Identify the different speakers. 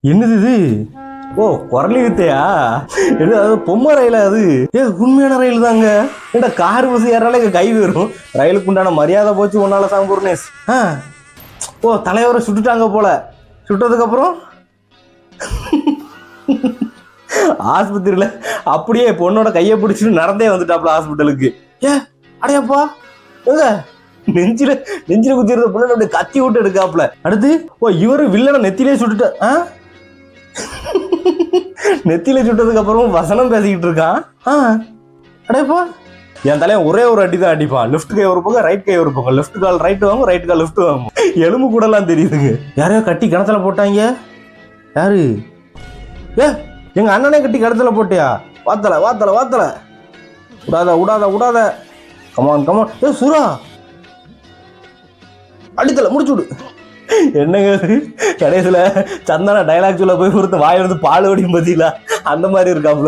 Speaker 1: என்னது இது? ஓ, குரலி வித்தையா? என்ன அது பொம்மை ரயிலா அது? உண்மையான ரயில் தாங்க. ஏன்டா கார் பஸ் ஏறால கை வரும். ரயிலுக்கு உண்டான மரியாதை போச்சு உன்னால சாம்பூர்னேஸ். ஓ, தலைவரை சுட்டுட்டாங்க போல. சுட்டதுக்கு அப்புறம் ஆஸ்பத்திரியில அப்படியே பொண்ணோட கையை பிடிச்சிட்டு நடந்தே வந்துட்டாப்ல ஹாஸ்பிட்டலுக்கு. அடையப்பா நெஞ்சில நெஞ்சில குத்திருந்த புள்ள அப்படியே கத்தி விட்டு எடுக்காப்ல. அடுத்து ஓ, இவரு வில்லனை நெத்திலே சுட்டுட்ட. நெத்தில சுட்டதுக்கு அப்புறம் வசனம் பேசிக்கிட்டு இருக்கான். அடையப்பா, என் தலையன் ஒரே ஒரு அடி தான் அடிப்பான். லெஃப்ட் கை ஒரு பக்கம், ரைட் கை ஒரு பக்கம். லெஃப்ட் கால் ரைட் வாங்கும், ரைட் கால் லெஃப்ட் வாங்கும். எலும்பு கூட எல்லாம் தெரியுதுங்க. யாரையோ கட்டி கிணத்துல போட்டாங்க. யாரு? எங்க அண்ணனே கட்டி கிணத்துல போட்டியா? வாத்தல வாத்தல வாத்தல. விடாத விடாத விடாத. Come on come on. சுரா அடித்தல முடிச்சு விடு. என்னங்க கடைசியில சந்தான டைலாக் சொல்ல போய் கொடுத்து வாய் வந்து பால் ஓடியும் பத்தியில அந்த மாதிரி இருக்காப்புல.